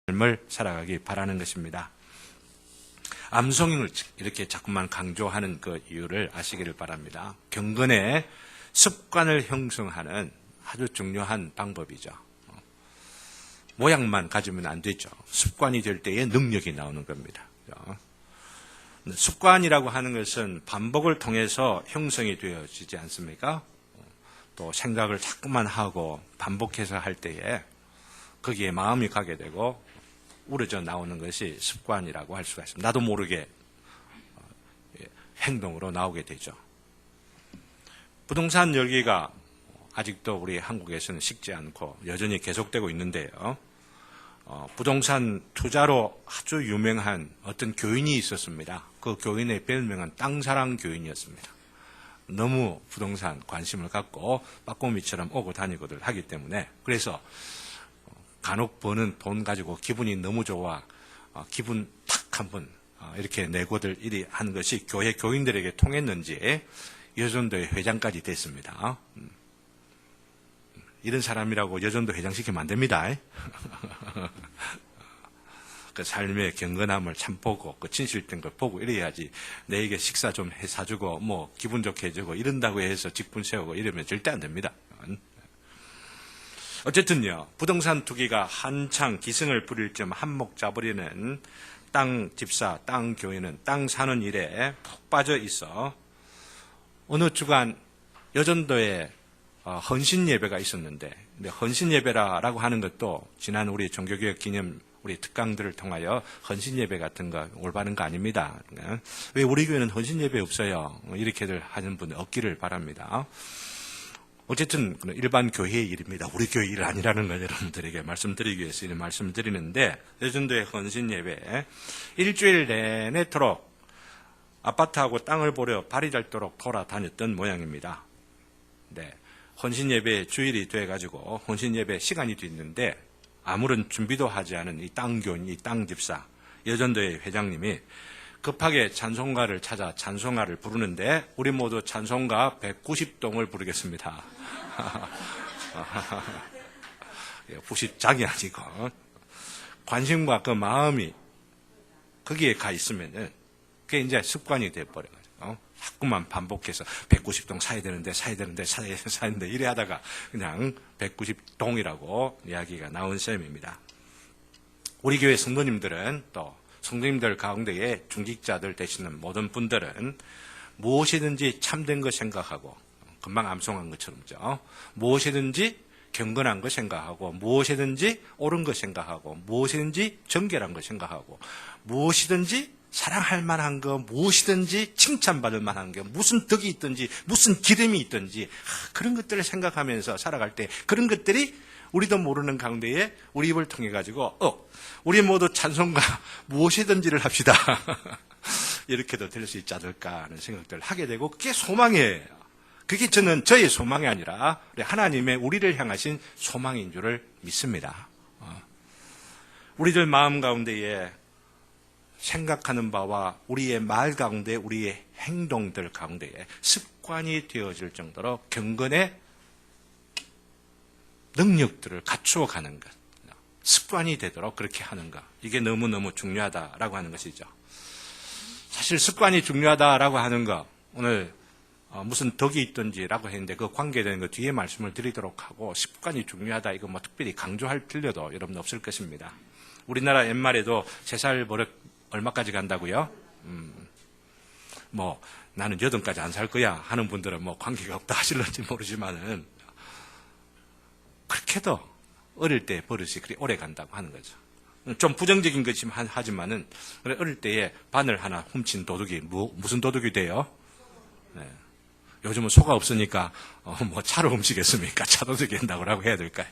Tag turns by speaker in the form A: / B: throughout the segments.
A: 삶을 살아가기 바라는 것입니다. 암송을 이렇게 자꾸만 강조하는 그 이유를 아시기를 바랍니다. 경건의 습관을 형성하는 아주 중요한 방법이죠. 모양만 가지면 안 되죠. 습관이 될 때에 능력이 나오는 겁니다. 습관이라고 하는 것은 반복을 통해서 형성이 되어지지 않습니까? 또 생각을 자꾸만 하고 반복해서 할 때에 거기에 마음이 가게 되고 우러져 나오는 것이 습관이라고 할 수가 있습니다. 나도 모르게 행동으로 나오게 되죠. 부동산 열기가 아직도 우리 한국에서는 식지 않고 여전히 계속되고 있는데요. 부동산 투자로 아주 유명한 어떤 교인이 있었습니다. 그 교인의 별명은 땅사랑 교인이었습니다. 너무 부동산 관심을 갖고 빠꼬미처럼 오고 다니고들 하기 때문에 그래서 간혹 버는 돈 가지고 기분이 너무 좋아 기분 탁 한번 이렇게 내고들 이리 한 것이 교회 교인들에게 통했는지 여전도의 회장까지 됐습니다. 이런 사람이라고 여전도 회장시키면 안 됩니다. 그 삶의 경건함을 참 보고 그 진실된 걸 보고 이래야지 내에게 식사 좀 해 사주고 뭐 기분 좋게 해주고 이런다고 해서 직분 세우고 이러면 절대 안 됩니다. 어쨌든요, 부동산 투기가 한창 기승을 부릴 점 한몫 잡으려는 땅 집사, 땅 교회는 땅 사는 일에 푹 빠져 있어 어느 주간 여전도에 헌신 예배가 있었는데, 근데 헌신 예배라고 하는 것도 지난 우리 종교개혁 기념 우리 특강들을 통하여 헌신 예배 같은 거 올바른 거 아닙니다. 왜 우리 교회는 헌신 예배 없어요? 이렇게들 하는 분 없기를 바랍니다. 어쨌든 일반 교회의 일입니다. 우리 교회 일 아니라는 걸 여러분들에게 말씀드리기 위해서 이런 말씀드리는데, 여전도의 헌신 예배 일주일 내내토록 아파트하고 땅을 보려 발이 닳도록 돌아다녔던 모양입니다. 네, 헌신 예배 주일이 돼가지고 헌신 예배 시간이 됐는데 아무런 준비도 하지 않은 이 땅교인, 이 땅집사, 여전도의 회장님이 급하게 찬송가를 찾아 찬송가를 부르는데 우리 모두 찬송가 190동을 부르겠습니다. 90장이 아니고 관심과 그 마음이 거기에 가 있으면은 그게 이제 습관이 돼버려가지고 자꾸만 반복해서 190동 사야 되는데 이래 하다가 그냥 190동이라고 이야기가 나온 셈입니다. 우리 교회 성도님들은 또 성도님들 가운데에 중직자들 되시는 모든 분들은 무엇이든지 참된 거 생각하고 금방 암송한 것처럼죠. 무엇이든지 경건한 거 생각하고 무엇이든지 옳은 거 생각하고 무엇이든지 정결한 거 생각하고 무엇이든지 사랑할 만한 거, 무엇이든지 칭찬받을 만한 게 무슨 덕이 있든지 무슨 기름이 있든지 그런 것들을 생각하면서 살아갈 때 그런 것들이 우리도 모르는 가운데에 우리 입을 통해 가지고 우리 모두 찬송가 무엇이든지를 합시다. 이렇게도 될 수 있지 않을까 하는 생각들을 하게 되고 그게 소망이에요. 그게 저의 소망이 아니라 하나님의 우리를 향하신 소망인 줄을 믿습니다. 우리들 마음 가운데에 생각하는 바와 우리의 말 가운데 우리의 행동들 가운데에 습관이 되어질 정도로 경건의 능력들을 갖추어 가는 것, 습관이 되도록 그렇게 하는 것, 이게 너무너무 중요하다라고 하는 것이죠. 사실 습관이 중요하다라고 하는 것, 오늘 무슨 덕이 있든지라고 했는데 그 관계되는 거 뒤에 말씀을 드리도록 하고 습관이 중요하다 이거 뭐 특별히 강조할 필요도 여러분 없을 것입니다. 우리나라 옛말에도 3살 버릇 얼마까지 간다고요? 뭐 나는 8까지 안 살 거야 하는 분들은 뭐 관계가 없다 하실런지 모르지만은 그렇게도 어릴 때 버릇이 그리 오래 간다고 하는 거죠. 좀 부정적인 것이긴 하지만은 어릴 때에 바늘 하나 훔친 도둑이 무슨 도둑이 돼요? 네. 요즘은 소가 없으니까 뭐 차를 훔치겠습니까? 차도둑이 된다고 해야 될까요?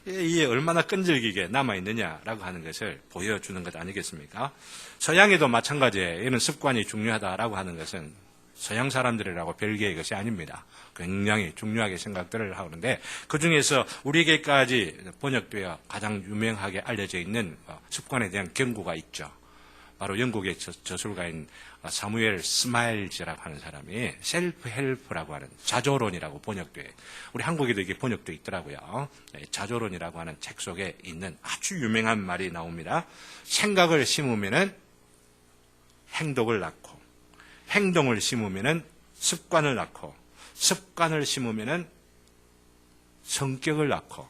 A: 이게 얼마나 끈질기게 남아있느냐라고 하는 것을 보여주는 것 아니겠습니까? 서양에도 마찬가지예요. 이런 습관이 중요하다라고 하는 것은 서양 사람들이라고 별개의 것이 아닙니다. 굉장히 중요하게 생각들을 하는데 그중에서 우리에게까지 번역되어 가장 유명하게 알려져 있는 습관에 대한 경고가 있죠. 바로 영국의 저술가인 사무엘 스마일즈라고 하는 사람이 셀프 헬프라고 하는 자조론이라고 번역돼, 우리 한국에도 이게 번역돼 있더라고요. 자조론이라고 하는 책 속에 있는 아주 유명한 말이 나옵니다. 생각을 심으면은 행동을 낳고, 행동을 심으면은 습관을 낳고, 습관을 심으면은 성격을 낳고,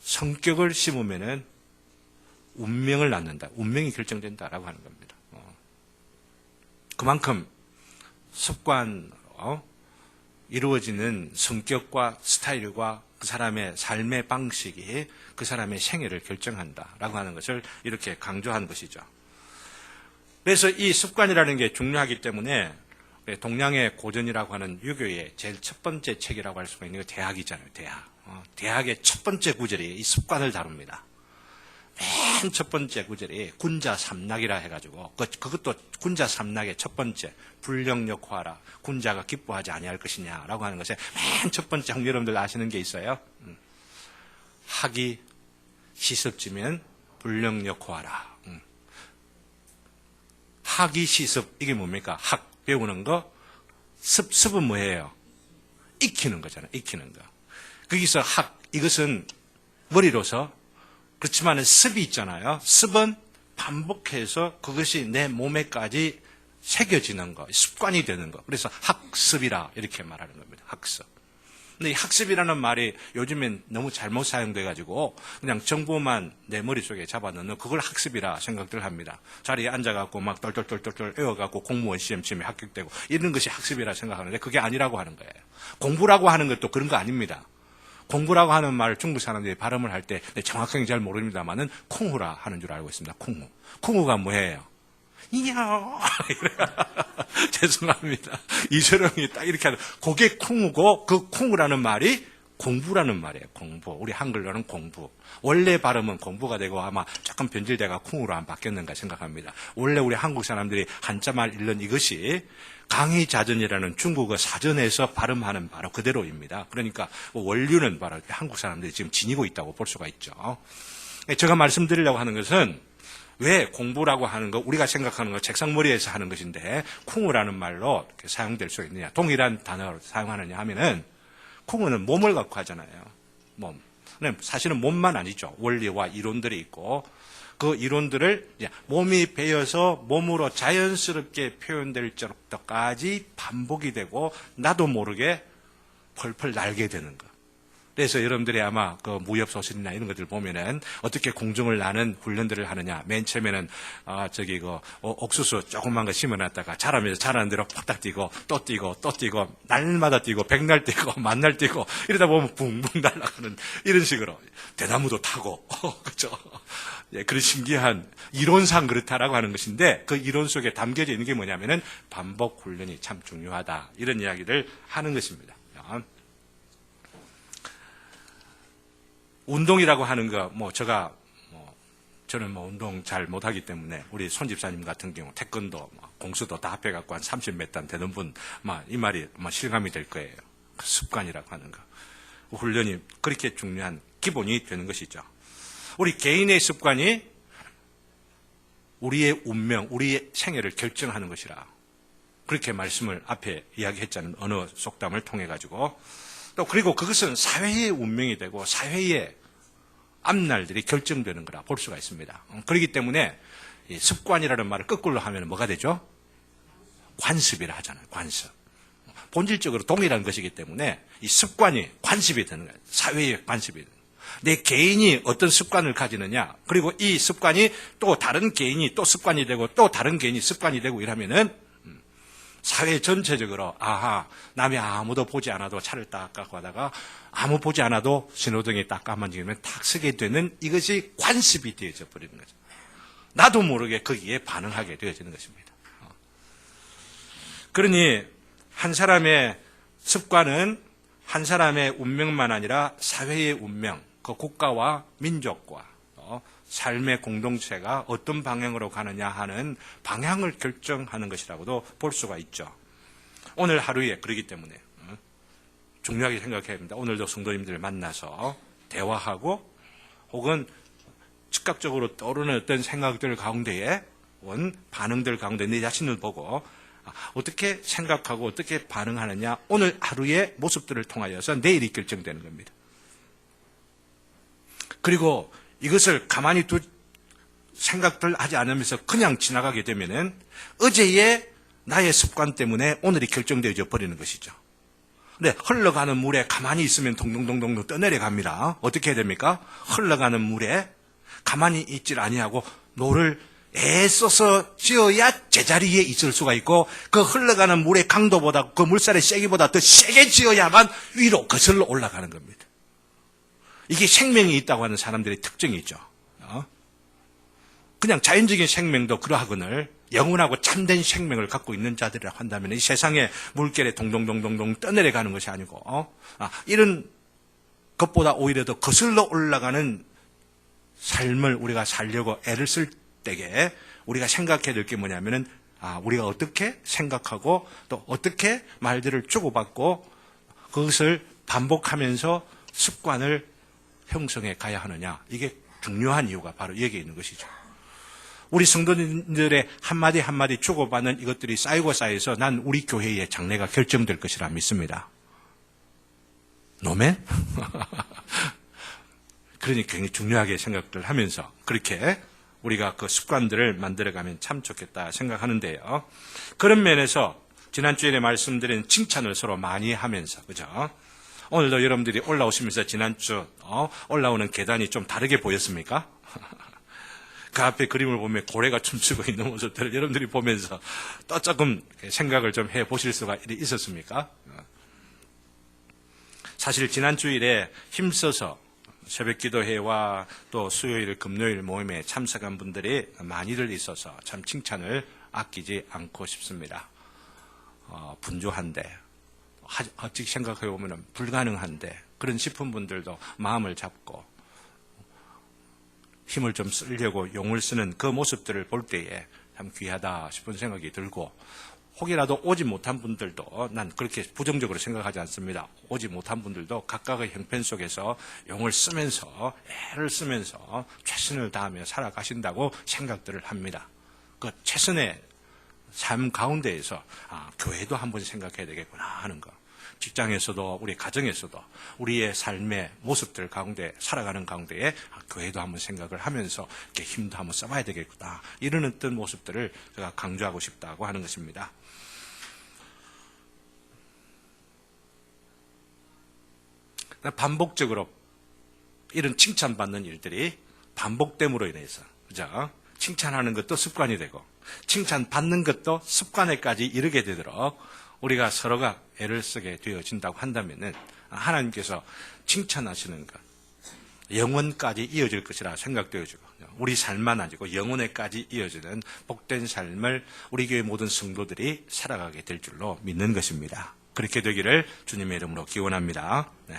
A: 성격을 심으면은 운명을 낳는다. 운명이 결정된다라고 하는 겁니다. 그만큼 습관으로 이루어지는 성격과 스타일과 그 사람의 삶의 방식이 그 사람의 생애를 결정한다라고 하는 것을 이렇게 강조한 것이죠. 그래서 이 습관이라는 게 중요하기 때문에 동양의 고전이라고 하는 유교의 제일 첫 번째 책이라고 할 수가 있는 게 대학이잖아요. 대학. 대학의 첫 번째 구절이 이 습관을 다룹니다. 맨 첫 번째 구절이 군자 삼락이라 해가지고, 그것도 군자 삼락의 첫 번째, 불령역화라, 군자가 기뻐하지 아니할 것이냐라고 하는 것에 맨 첫 번째, 여러분들 아시는 게 있어요. 학이 시습지면 불령역화라. 학이 시습, 이게 뭡니까? 학, 배우는 거. 습은 뭐예요? 익히는 거잖아요. 익히는 거. 거기서 학, 이것은 머리로서, 그렇지만 습이 있잖아요. 습은 반복해서 그것이 내 몸에까지 새겨지는 거, 습관이 되는 거. 그래서 학습이라 이렇게 말하는 겁니다. 학습. 근데 이 학습이라는 말이 요즘엔 너무 잘못 사용돼가지고 그냥 정보만 내 머릿속에 잡아넣는 그걸 학습이라 생각들 합니다. 자리에 앉아갖고 막 똘똘똘똘 외워갖고 공무원 시험 치면 합격되고 이런 것이 학습이라 생각하는데 그게 아니라고 하는 거예요. 공부라고 하는 것도 그런 거 아닙니다. 공부라고 하는 말을 중국 사람들이 발음을 할 때 정확하게 잘 모릅니다만은 쿵후라 하는 줄 알고 있습니다. 쿵후. 쿵후가 뭐예요? 이야. 죄송합니다. 이철영이 딱 이렇게 하는, 그게 쿵후고 그 쿵후라는 말이 공부라는 말이에요. 공부. 우리 한글로는 공부. 원래 발음은 공부가 되고 아마 조금 변질돼가 쿵후로 안 바뀌었는가 생각합니다. 원래 우리 한국 사람들이 한자말 읽는 이것이 강의자전이라는 중국어 사전에서 발음하는 바로 그대로입니다. 그러니까 원류는 바로 한국 사람들이 지금 지니고 있다고 볼 수가 있죠. 제가 말씀드리려고 하는 것은 왜 공부라고 하는 거, 우리가 생각하는 거 책상머리에서 하는 것인데 쿵우라는 말로 이렇게 사용될 수 있느냐, 동일한 단어를 사용하느냐 하면은 쿵우는 몸을 갖고 하잖아요. 몸. 사실은 몸만 아니죠. 원리와 이론들이 있고 그 이론들을 몸이 배어서 몸으로 자연스럽게 표현될 정도까지 반복이 되고 나도 모르게 펄펄 날게 되는 거. 그래서 여러분들이 아마 그 무협소설이나 이런 것들 보면은 어떻게 공중을 나는 훈련들을 하느냐. 맨 처음에는 옥수수 조그만 거 심어놨다가 자라면서 자라는 대로 팍딱 뛰고 또 뛰고 또 뛰고 날마다 뛰고 백날 뛰고 만날 뛰고 이러다 보면 붕붕 날아가는 이런 식으로 대나무도 타고 그렇죠. 예, 그런 신기한 이론상 그렇다라고 하는 것인데 그 이론 속에 담겨져 있는 게 뭐냐면은 반복 훈련이 참 중요하다 이런 이야기를 하는 것입니다. 운동이라고 하는 거, 저는 운동 잘 못하기 때문에 우리 손 집사님 같은 경우 태권도, 공수도 다 합해갖고 한 30몇 단 되는 분, 이 말이 실감이 될 거예요. 그 습관이라고 하는 거. 훈련이 그렇게 중요한 기본이 되는 것이죠. 우리 개인의 습관이 우리의 운명, 우리의 생애를 결정하는 것이라. 그렇게 말씀을 앞에 이야기했잖아요. 언어 속담을 통해가지고. 또 그리고 그것은 사회의 운명이 되고 사회의 앞날들이 결정되는 거라 볼 수가 있습니다. 그렇기 때문에 이 습관이라는 말을 거꾸로 하면 뭐가 되죠? 관습이라 하잖아요. 관습. 본질적으로 동일한 것이기 때문에 이 습관이 관습이 되는 거예요. 사회의 관습이 되는 거예요. 내 개인이 어떤 습관을 가지느냐, 그리고 이 습관이 또 다른 개인이 또 습관이 되고 또 다른 개인이 습관이 되고 이러면은 사회 전체적으로 남이 아무도 보지 않아도 차를 딱 깎고 하다가 아무 보지 않아도 신호등이 딱 까만지면 탁 서게 되는 이것이 관습이 되어져 버리는 거죠. 나도 모르게 거기에 반응하게 되어지는 것입니다. 그러니 한 사람의 습관은 한 사람의 운명만 아니라 사회의 운명, 그 국가와 민족과 삶의 공동체가 어떤 방향으로 가느냐 하는 방향을 결정하는 것이라고도 볼 수가 있죠. 오늘 하루에 그러기 때문에 중요하게 생각해야 합니다. 오늘도 성도님들 만나서 대화하고 혹은 즉각적으로 떠오르는 어떤 생각들 가운데에 온 반응들 가운데 내 자신을 보고 어떻게 생각하고 어떻게 반응하느냐, 오늘 하루의 모습들을 통하여서 내일이 결정되는 겁니다. 그리고 이것을 가만히 생각들 하지 않으면서 그냥 지나가게 되면은 어제의 나의 습관 때문에 오늘이 결정되어져 버리는 것이죠. 근데 흘러가는 물에 가만히 있으면 동동동동 떠내려갑니다. 어떻게 해야 됩니까? 흘러가는 물에 가만히 있질 아니하고 노를 애써서 지어야 제자리에 있을 수가 있고, 그 흘러가는 물의 강도보다, 그 물살의 세기보다 더 세게 지어야만 위로 거슬러 올라가는 겁니다. 이게 생명이 있다고 하는 사람들의 특징이 있죠. 그냥 자연적인 생명도 그러하거늘 영원하고 참된 생명을 갖고 있는 자들이라고 한다면 이 세상에 물결에 동동동동동 떠내려가는 것이 아니고 이런 것보다 오히려 더 거슬러 올라가는 삶을 우리가 살려고 애를 쓸 때에 우리가 생각해야 될 게 뭐냐면은 우리가 어떻게 생각하고 또 어떻게 말들을 주고받고 그것을 반복하면서 습관을 형성해 가야 하느냐, 이게 중요한 이유가 바로 여기에 있는 것이죠. 우리 성도님들의 한마디 한마디 주고받는 이것들이 쌓이고 쌓여서 난 우리 교회의 장래가 결정될 것이라 믿습니다. 노멘? 그러니 굉장히 중요하게 생각들 하면서 그렇게 우리가 그 습관들을 만들어가면 참 좋겠다 생각하는데요. 그런 면에서 지난주에 말씀드린 칭찬을 서로 많이 하면서, 그죠? 오늘도 여러분들이 올라오시면서 지난주 올라오는 계단이 좀 다르게 보였습니까? 그 앞에 그림을 보면 고래가 춤추고 있는 모습들을 여러분들이 보면서 또 조금 생각을 좀 해보실 수가 있었습니까? 사실 지난 주일에 힘써서 새벽 기도회와 또 수요일, 금요일 모임에 참석한 분들이 많이들 있어서 참 칭찬을 아끼지 않고 싶습니다. 분주한데, 어찌 생각해 보면 불가능한데, 그런 싶은 분들도 마음을 잡고 힘을 좀 쓰려고 용을 쓰는 그 모습들을 볼 때에 참 귀하다 싶은 생각이 들고, 혹이라도 오지 못한 분들도 난 그렇게 부정적으로 생각하지 않습니다. 오지 못한 분들도 각각의 형편 속에서 용을 쓰면서 애를 쓰면서 최선을 다하며 살아가신다고 생각들을 합니다. 그 최선의 삶 가운데에서 교회도 한번 생각해야 되겠구나 하는 거. 직장에서도 우리 가정에서도 우리의 삶의 모습들 가운데 살아가는 가운데에 교회도 한번 생각을 하면서 이렇게 힘도 한번 써봐야 되겠구나, 이런 어떤 모습들을 제가 강조하고 싶다고 하는 것입니다. 반복적으로 이런 칭찬받는 일들이 반복됨으로 인해서, 그죠? 칭찬하는 것도 습관이 되고 칭찬받는 것도 습관에까지 이르게 되도록 우리가 서로가 애를 쓰게 되어진다고 한다면은 하나님께서 칭찬하시는 것, 영원까지 이어질 것이라 생각되어지고, 우리 삶만 아니고 영원에까지 이어지는 복된 삶을 우리 교회 모든 성도들이 살아가게 될 줄로 믿는 것입니다. 그렇게 되기를 주님의 이름으로 기원합니다. 네.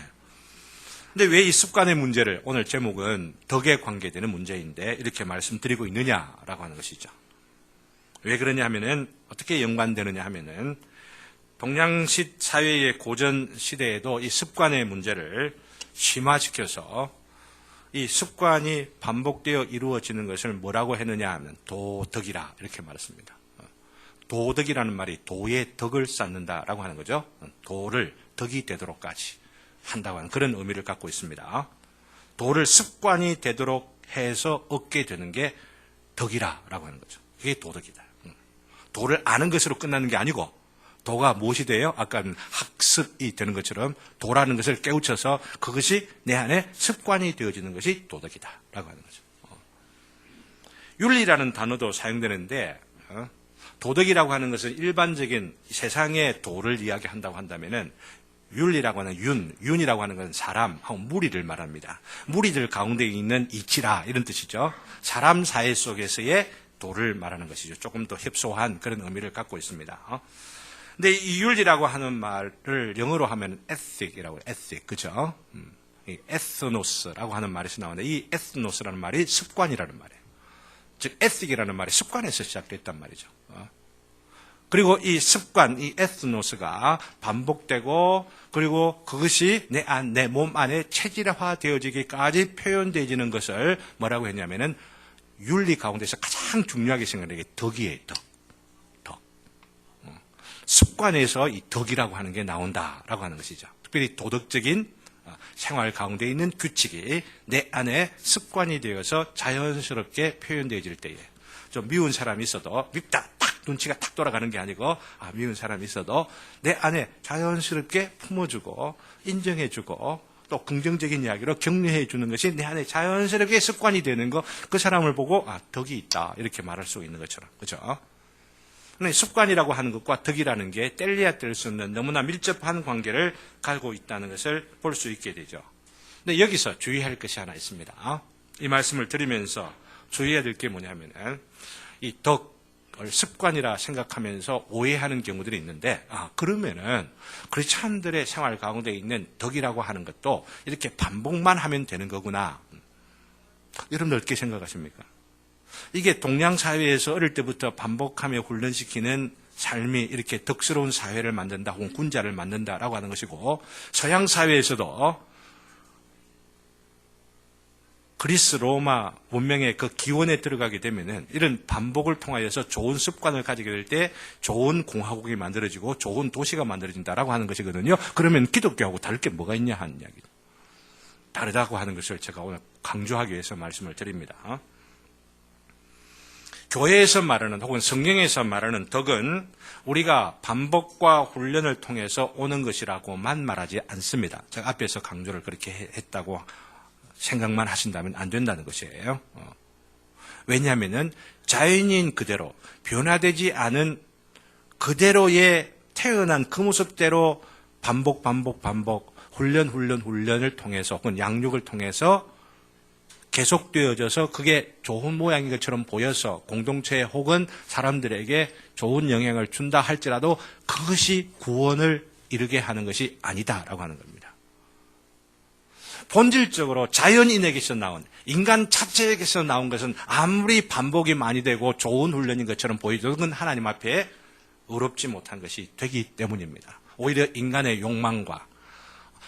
A: 근데 왜 이 습관의 문제를, 오늘 제목은 덕에 관계되는 문제인데 이렇게 말씀드리고 있느냐라고 하는 것이죠. 왜 그러냐 하면은, 어떻게 연관되느냐 하면은, 동양식 사회의 고전 시대에도 이 습관의 문제를 심화시켜서 이 습관이 반복되어 이루어지는 것을 뭐라고 했느냐 하면 도덕이라 이렇게 말했습니다. 도덕이라는 말이 도의 덕을 쌓는다라고 하는 거죠. 도를 덕이 되도록까지 한다고 하는 그런 의미를 갖고 있습니다. 도를 습관이 되도록 해서 얻게 되는 게 덕이라고 하는 거죠. 그게 도덕이다. 도를 아는 것으로 끝나는 게 아니고, 도가 무엇이 돼요? 아까 학습이 되는 것처럼 도라는 것을 깨우쳐서 그것이 내 안에 습관이 되어지는 것이 도덕이다라고 하는 거죠. 윤리라는 단어도 사용되는데, 도덕이라고 하는 것은 일반적인 세상의 도를 이야기한다고 한다면은, 윤리라고 하는 윤이라고 하는 것은 사람하고 무리를 말합니다. 무리들 가운데 있는 이치라, 이런 뜻이죠. 사람 사회 속에서의 도를 말하는 것이죠. 조금 더 협소한 그런 의미를 갖고 있습니다. 근데 이 윤리라고 하는 말을 영어로 하면 ethic이라고 해요. ethic, 그죠? 이 ethnos라고 하는 말에서 나오는데, 이 ethnos라는 말이 습관이라는 말이에요. 즉 ethic이라는 말이 습관에서 시작됐단 말이죠. 그리고 이 습관, 이 ethnos가 반복되고, 그리고 그것이 내 몸 안에 체질화되어지기까지 표현되어지는 것을 뭐라고 했냐면은 윤리 가운데서 가장 중요하게 생각하는 게 덕이에요. 덕. 습관에서 이 덕이라고 하는 게 나온다라고 하는 것이죠. 특별히 도덕적인 생활 가운데 있는 규칙이 내 안에 습관이 되어서 자연스럽게 표현되어질 때에 좀 미운 사람이 있어도 밉다 딱 눈치가 탁 돌아가는 게 아니고 미운 사람이 있어도 내 안에 자연스럽게 품어주고 인정해주고 또 긍정적인 이야기로 격려해 주는 것이 내 안에 자연스럽게 습관이 되는 거, 그 사람을 보고 덕이 있다 이렇게 말할 수 있는 것처럼, 그렇죠? 습관이라고 하는 것과 덕이라는 게 뗄래야 뗄 수 없는 너무나 밀접한 관계를 가지고 있다는 것을 볼 수 있게 되죠. 근데 여기서 주의할 것이 하나 있습니다. 이 말씀을 드리면서 주의해야 될 게 뭐냐면은 이 덕을 습관이라 생각하면서 오해하는 경우들이 있는데, 그러면은 크리스찬들의 생활 가운데 있는 덕이라고 하는 것도 이렇게 반복만 하면 되는 거구나. 여러분들 어떻게 생각하십니까? 이게 동양 사회에서 어릴 때부터 반복하며 훈련시키는 삶이 이렇게 덕스러운 사회를 만든다 혹은 군자를 만든다라고 하는 것이고, 서양 사회에서도 그리스 로마 문명의 그 기원에 들어가게 되면은 이런 반복을 통하여서 좋은 습관을 가지게 될 때 좋은 공화국이 만들어지고 좋은 도시가 만들어진다라고 하는 것이거든요. 그러면 기독교하고 다를 게 뭐가 있냐 하는 이야기죠. 다르다고 하는 것을 제가 오늘 강조하기 위해서 말씀을 드립니다. 교회에서 말하는 혹은 성경에서 말하는 덕은 우리가 반복과 훈련을 통해서 오는 것이라고만 말하지 않습니다. 제가 앞에서 강조를 그렇게 했다고 생각만 하신다면 안 된다는 것이에요. 왜냐하면 자연인 그대로 변화되지 않은 그대로의 태어난 그 모습대로 반복 훈련을 통해서 혹은 양육을 통해서 계속되어져서 그게 좋은 모양인 것처럼 보여서 공동체 혹은 사람들에게 좋은 영향을 준다 할지라도 그것이 구원을 이루게 하는 것이 아니다라고 하는 겁니다. 본질적으로 자연인에게서 나온, 인간 자체에게서 나온 것은 아무리 반복이 많이 되고 좋은 훈련인 것처럼 보여도 그건 하나님 앞에 의롭지 못한 것이 되기 때문입니다. 오히려 인간의 욕망과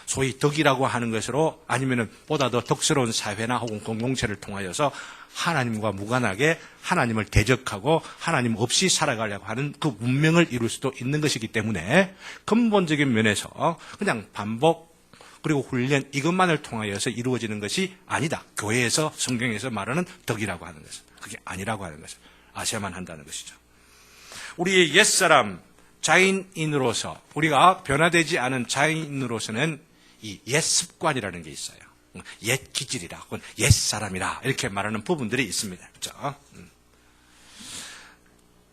A: 소위 덕이라고 하는 것으로 아니면 보다 더 덕스러운 사회나 혹은 공동체를 통하여서 하나님과 무관하게 하나님을 대적하고 하나님 없이 살아가려고 하는 그 문명을 이룰 수도 있는 것이기 때문에 근본적인 면에서 그냥 반복 그리고 훈련 이것만을 통하여서 이루어지는 것이 아니다. 교회에서 성경에서 말하는 덕이라고 하는 것은 그게 아니라고 하는 것을 아셔야만 한다는 것이죠. 우리의 옛사람 자인으로서 우리가 변화되지 않은 자인으로서는 이 옛습관이라는 게 있어요. 옛 기질이라 혹은 옛사람이라 이렇게 말하는 부분들이 있습니다. 그렇죠?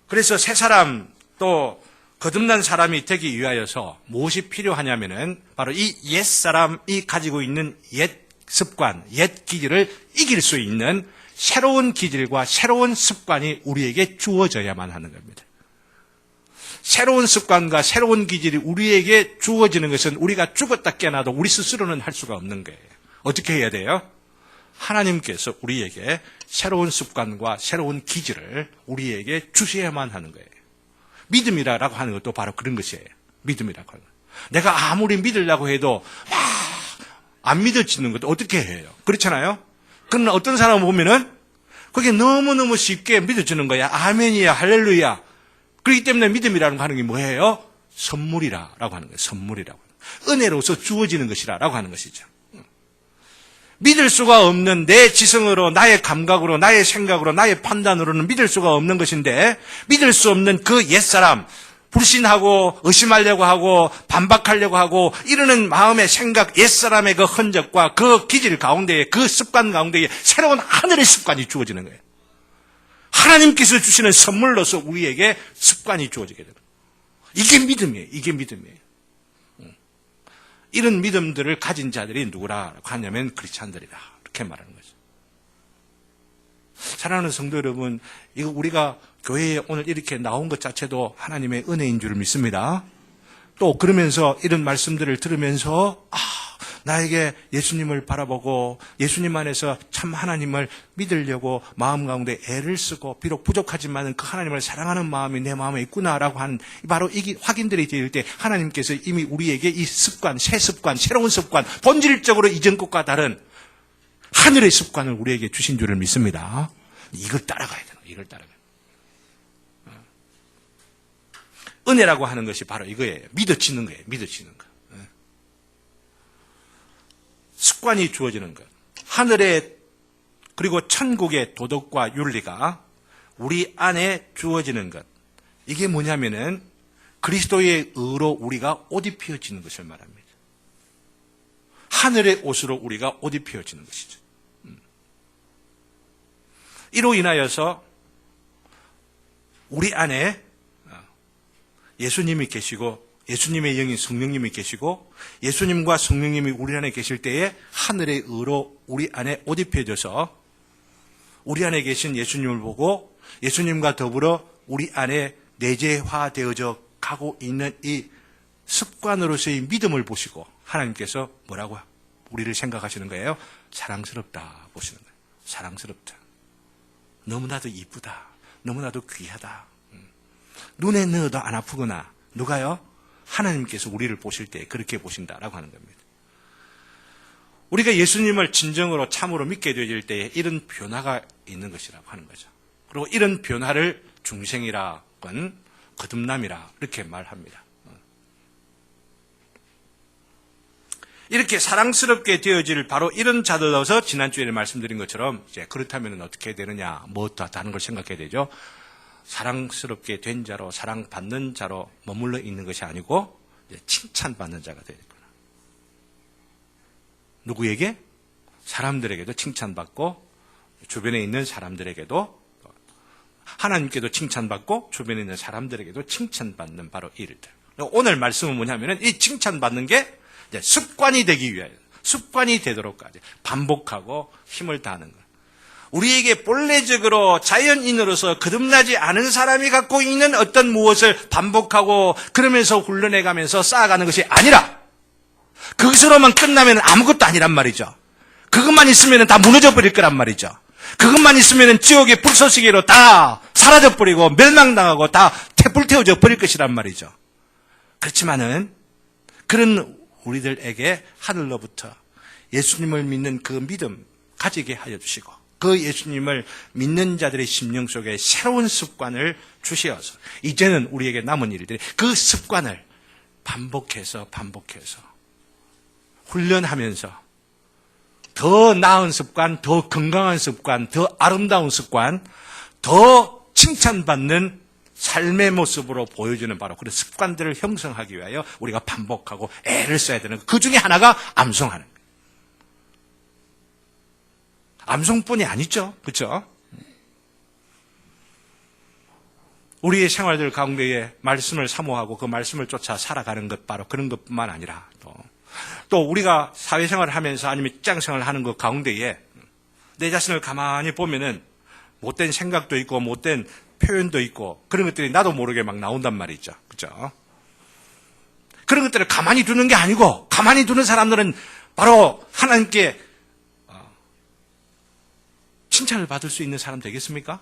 A: 그래서 새 사람 또 거듭난 사람이 되기 위하여서 무엇이 필요하냐면은 바로 이 옛사람이 가지고 있는 옛 습관, 옛 기질을 이길 수 있는 새로운 기질과 새로운 습관이 우리에게 주어져야만 하는 겁니다. 새로운 습관과 새로운 기질이 우리에게 주어지는 것은 우리가 죽었다 깨어나도 우리 스스로는 할 수가 없는 거예요. 어떻게 해야 돼요? 하나님께서 우리에게 새로운 습관과 새로운 기질을 우리에게 주셔야만 하는 거예요. 믿음이라고 하는 것도 바로 그런 것이에요. 믿음이라고 하는 것. 내가 아무리 믿으려고 해도 안 믿어지는 것도 어떻게 해요? 그렇잖아요? 그러나 어떤 사람을 보면은 그게 너무너무 쉽게 믿어지는 거야. 아멘이야, 할렐루야. 그렇기 때문에 믿음이라는 거 하는 게 뭐예요? 선물이라고 하는 거예요. 선물이라고. 은혜로서 주어지는 것이라고 하는 것이죠. 믿을 수가 없는 내 지성으로, 나의 감각으로, 나의 생각으로, 나의 판단으로는 믿을 수가 없는 것인데 믿을 수 없는 그 옛사람, 불신하고 의심하려고 하고 반박하려고 하고 이러는 마음의 생각, 옛사람의 그 흔적과 그 기질 가운데에 그 습관 가운데에 새로운 하늘의 습관이 주어지는 거예요. 하나님께서 주시는 선물로서 우리에게 습관이 주어지게 되는 거예요. 이게 믿음이에요. 이게 믿음이에요. 이런 믿음들을 가진 자들이 누구라고 하냐면 크리스찬들이다. 이렇게 말하는 거죠. 사랑하는 성도 여러분, 이거 우리가 교회에 오늘 이렇게 나온 것 자체도 하나님의 은혜인 줄 믿습니다. 또 그러면서 이런 말씀들을 들으면서 나에게 예수님을 바라보고 예수님 안에서 참 하나님을 믿으려고 마음 가운데 애를 쓰고 비록 부족하지만 그 하나님을 사랑하는 마음이 내 마음에 있구나라고 하는 바로 이게 확인들이 될 때 하나님께서 이미 우리에게 이 습관, 새 습관, 새로운 습관, 본질적으로 이전 것과 다른 하늘의 습관을 우리에게 주신 줄을 믿습니다. 이걸 따라가야 되는 거예요. 이걸 따라가야 돼요. 은혜라고 하는 것이 바로 이거예요. 믿어지는 거예요. 믿어지는 거. 습관이 주어지는 것. 하늘의 그리고 천국의 도덕과 윤리가 우리 안에 주어지는 것. 이게 뭐냐면은 그리스도의 의로 우리가 옷 입혀지는 것을 말합니다. 하늘의 옷으로 우리가 옷 입혀지는 것이죠. 이로 인하여서 우리 안에 예수님이 계시고 예수님의 영인 성령님이 계시고 예수님과 성령님이 우리 안에 계실 때에 하늘의 의로 우리 안에 옷 입혀져서 우리 안에 계신 예수님을 보고 예수님과 더불어 우리 안에 내재화되어져 가고 있는 이 습관으로서의 믿음을 보시고 하나님께서 뭐라고 우리를 생각하시는 거예요? 사랑스럽다 보시는 거예요. 사랑스럽다. 너무나도 이쁘다. 너무나도 귀하다. 눈에 넣어도 안 아프구나. 누가요? 하나님께서 우리를 보실 때 그렇게 보신다라고 하는 겁니다. 우리가 예수님을 진정으로 참으로 믿게 되어질 때에 이런 변화가 있는 것이라고 하는 거죠. 그리고 이런 변화를 중생이라건 거듭남이라 이렇게 말합니다. 이렇게 사랑스럽게 되어질 바로 이런 자들로서 지난주에 말씀드린 것처럼 이제 그렇다면 어떻게 되느냐, 뭐다 다른 걸 생각해야 되죠. 사랑스럽게 된 자로 사랑받는 자로 머물러 있는 것이 아니고 이제 칭찬받는 자가 되겠구나. 누구에게? 사람들에게도 칭찬받고 주변에 있는 사람들에게도 하나님께도 칭찬받고 주변에 있는 사람들에게도 칭찬받는 바로 일들. 오늘 말씀은 뭐냐면은 이 칭찬받는 게 이제 습관이 되기 위하여 습관이 되도록까지 반복하고 힘을 다하는 것. 우리에게 본래적으로 자연인으로서 거듭나지 않은 사람이 갖고 있는 어떤 무엇을 반복하고 그러면서 훈련해가면서 쌓아가는 것이 아니라 그것으로만 끝나면 아무것도 아니란 말이죠. 그것만 있으면 다 무너져 버릴 거란 말이죠. 그것만 있으면 지옥의 불쏘시개로 다 사라져버리고 멸망당하고 다 불태워져 버릴 것이란 말이죠. 그렇지만은 그런 우리들에게 하늘로부터 예수님을 믿는 그 믿음 가지게 하여 주시고 그 예수님을 믿는 자들의 심령 속에 새로운 습관을 주시어서 이제는 우리에게 남은 일들이 그 습관을 반복해서 훈련하면서 더 나은 습관, 더 건강한 습관, 더 아름다운 습관, 더 칭찬받는 삶의 모습으로 보여주는 바로 그런 습관들을 형성하기 위하여 우리가 반복하고 애를 써야 되는 그 중에 하나가 암송하는 거예요. 암송뿐이 아니죠. 그렇죠? 우리의 생활들 가운데에 말씀을 사모하고 그 말씀을 쫓아 살아가는 것 바로 그런 것뿐만 아니라 또 우리가 사회생활을 하면서 아니면 직장생활을 하는 것 가운데에 내 자신을 가만히 보면은 못된 생각도 있고 못된 표현도 있고 그런 것들이 나도 모르게 막 나온단 말이죠. 그렇죠? 그런 것들을 가만히 두는 게 아니고 가만히 두는 사람들은 바로 하나님께 칭찬을 받을 수 있는 사람 되겠습니까?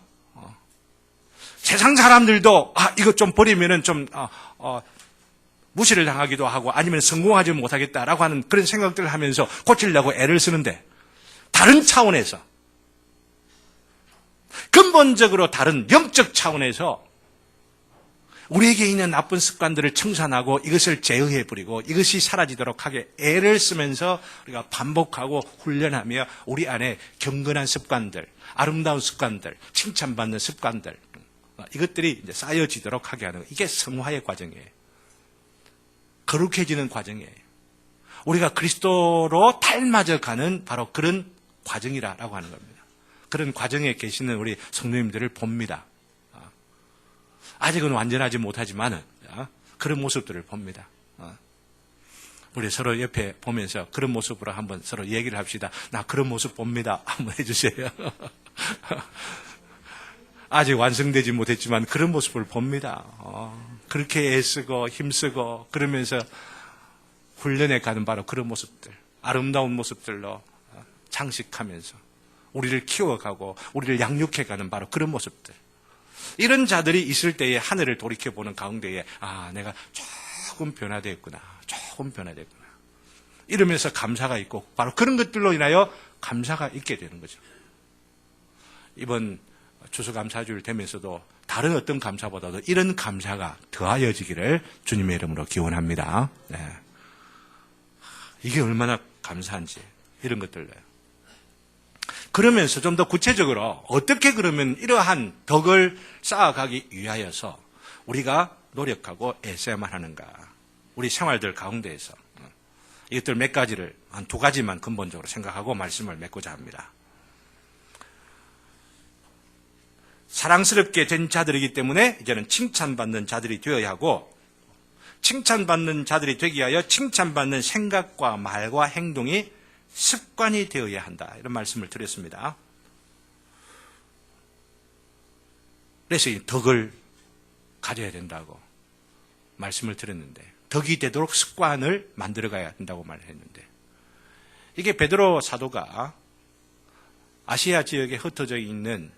A: 세상 사람들도 이것 좀 버리면은 좀 무시를 당하기도 하고 아니면 성공하지 못하겠다라고 하는 그런 생각들을 하면서 고치려고 애를 쓰는데 다른 차원에서 근본적으로 다른 영적 차원에서 우리에게 있는 나쁜 습관들을 청산하고 이것을 제어해버리고 이것이 사라지도록 하게 애를 쓰면서 우리가 반복하고 훈련하며 우리 안에 경건한 습관들, 아름다운 습관들, 칭찬받는 습관들 이것들이 이제 쌓여지도록 하게 하는 거예요. 이게 성화의 과정이에요. 거룩해지는 과정이에요. 우리가 그리스도로 닮아져가는 바로 그런 과정이라고 하는 겁니다. 그런 과정에 계시는 우리 성도님들을 봅니다. 아직은 완전하지 못하지만은 그런 모습들을 봅니다. 우리 서로 옆에 보면서 그런 모습으로 한번 서로 얘기를 합시다. 나 그런 모습 봅니다. 한번 해주세요. 아직 완성되지 못했지만 그런 모습을 봅니다. 그렇게 애쓰고 힘쓰고 그러면서 훈련해 가는 바로 그런 모습들, 아름다운 모습들로 장식하면서 우리를 키워가고 우리를 양육해 가는 바로 그런 모습들. 이런 자들이 있을 때에 하늘을 돌이켜보는 가운데에 내가 조금 변화되었구나. 이러면서 감사가 있고 바로 그런 것들로 인하여 감사가 있게 되는 거죠. 이번 추수감사주일 되면서도 다른 어떤 감사보다도 이런 감사가 더하여지기를 주님의 이름으로 기원합니다. 네. 이게 얼마나 감사한지 이런 것들을. 그러면서 좀 더 구체적으로 어떻게 그러면 이러한 덕을 쌓아가기 위하여서 우리가 노력하고 애써야만 하는가. 우리 생활들 가운데에서 이것들 몇 가지를 한 두 가지만 근본적으로 생각하고 말씀을 맺고자 합니다. 사랑스럽게 된 자들이기 때문에 이제는 칭찬받는 자들이 되어야 하고, 칭찬받는 자들이 되기 위하여 칭찬받는 생각과 말과 행동이 습관이 되어야 한다. 이런 말씀을 드렸습니다. 그래서 이 덕을 가져야 된다고 말씀을 드렸는데, 덕이 되도록 습관을 만들어가야 된다고 말했는데, 이게 베드로 사도가 아시아 지역에 흩어져 있는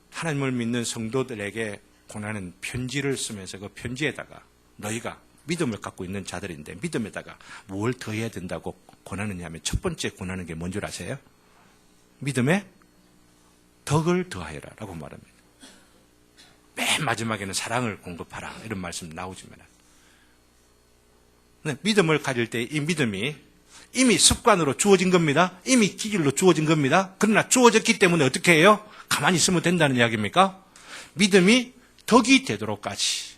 A: 하나님을 믿는 성도들에게 권하는 편지를 쓰면서 그 편지에다가 너희가 믿음을 갖고 있는 자들인데 믿음에다가 뭘 더해야 된다고 권하느냐 하면 첫 번째 권하는 게 뭔 줄 아세요? 믿음에 덕을 더하여라 라고 말합니다. 맨 마지막에는 사랑을 공급하라 이런 말씀 나오지만, 믿음을 가질 때 이 믿음이 이미 습관으로 주어진 겁니다. 이미 기질로 주어진 겁니다. 그러나 주어졌기 때문에 어떻게 해요? 가만히 있으면 된다는 이야기입니까? 믿음이 덕이 되도록까지,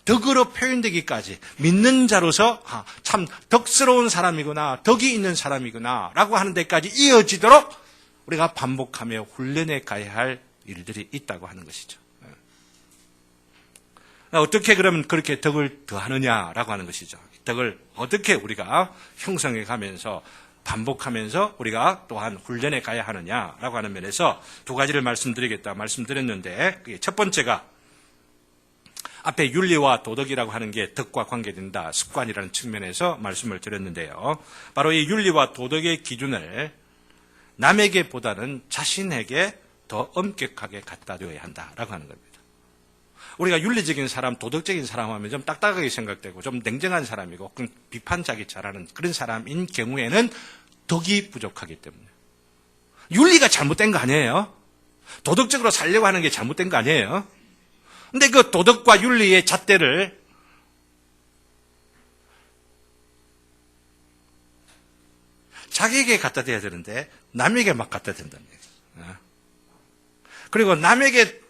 A: 덕으로 표현되기까지, 믿는 자로서 참 덕스러운 사람이구나, 덕이 있는 사람이구나 라고 하는 데까지 이어지도록 우리가 반복하며 훈련해 가야 할 일들이 있다고 하는 것이죠. 어떻게 그러면 그렇게 덕을 더하느냐라고 하는 것이죠. 덕을 어떻게 우리가 형성해 가면서 반복하면서 우리가 또한 훈련해 가야 하느냐라고 하는 면에서 두 가지를 말씀드렸는데, 그게 첫 번째가 앞에 윤리와 도덕이라고 하는 게 덕과 관계된다, 습관이라는 측면에서 말씀을 드렸는데요. 바로 이 윤리와 도덕의 기준을 남에게보다는 자신에게 더 엄격하게 갖다 줘야 한다라고 하는 겁니다. 우리가 윤리적인 사람, 도덕적인 사람 하면 좀 딱딱하게 생각되고 좀 냉정한 사람이고 비판자기 잘하는 그런 사람인 경우에는 덕이 부족하기 때문에. 윤리가 잘못된 거 아니에요? 도덕적으로 살려고 하는 게 잘못된 거 아니에요? 근데 그 도덕과 윤리의 잣대를 자기에게 갖다 대야 되는데 남에게 막 갖다 댄다는 얘기죠. 그리고 남에게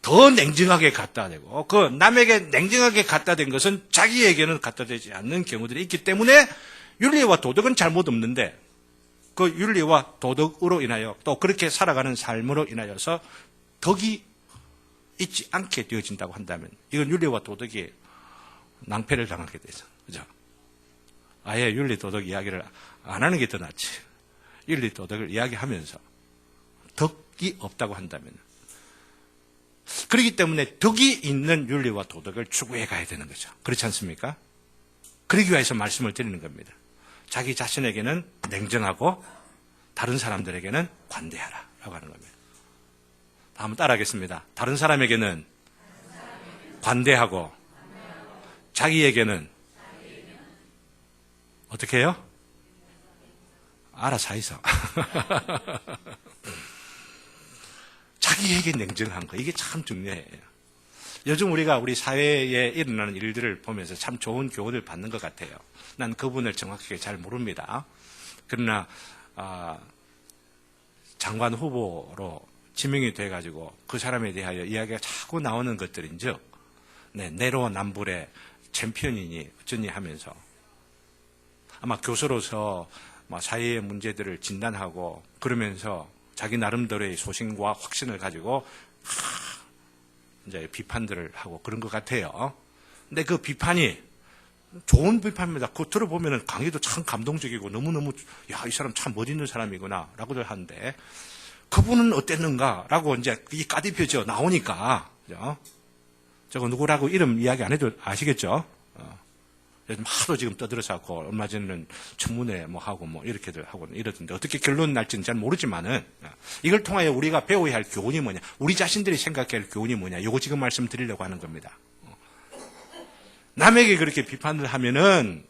A: 더 냉정하게 갖다 대고, 그 남에게 냉정하게 갖다 댄 것은 자기에게는 갖다 대지 않는 경우들이 있기 때문에 윤리와 도덕은 잘못 없는데, 그 윤리와 도덕으로 인하여 또 그렇게 살아가는 삶으로 인하여서 덕이 있지 않게 되어진다고 한다면 이건 윤리와 도덕이 낭패를 당하게 되죠. 그죠? 아예 윤리 도덕 이야기를 안 하는 게 더 낫지. 윤리 도덕을 이야기하면서 덕이 없다고 한다면, 그렇기 때문에 덕이 있는 윤리와 도덕을 추구해 가야 되는 거죠. 그렇지 않습니까? 그러기 위해서 말씀을 드리는 겁니다. 자기 자신에게는 냉정하고 다른 사람들에게는 관대하라 라고 하는 겁니다. 한번 따라하겠습니다. 다른 사람에게는 관대하고 자기에게는 어떻게 해요? 알아서 하이소. 자기에게 냉정한 거, 이게 참 중요해요. 요즘 우리가 우리 사회에 일어나는 일들을 보면서 참 좋은 교훈을 받는 것 같아요. 난 그분을 정확하게 잘 모릅니다. 그러나 장관 후보로 지명이 돼가지고 그 사람에 대하여 이야기가 자꾸 나오는 것들인즉, 내로남불의 챔피언이니 어쩌니 하면서 아마 교수로서 사회의 문제들을 진단하고 그러면서 자기 나름대로의 소신과 확신을 가지고 이제 비판들을 하고 그런 것 같아요. 근데 그 비판이 좋은 비판입니다. 그거 들어보면 강의도 참 감동적이고 너무너무 이 사람 참 멋있는 사람이구나라고들 하는데, 그분은 어땠는가라고 이제 이 까디펴져 나오니까, 그죠? 저거 누구라고 이름 이야기 안 해도 아시겠죠? 요즘 하도 지금 떠들어서 하고, 얼마 전에는 청문회 하고 이렇게들 하고 이러던데, 어떻게 결론 날지는 잘 모르지만은, 이걸 통하여 우리가 배워야 할 교훈이 뭐냐, 우리 자신들이 생각해야 할 교훈이 뭐냐, 이거 지금 말씀드리려고 하는 겁니다. 남에게 그렇게 비판을 하면은,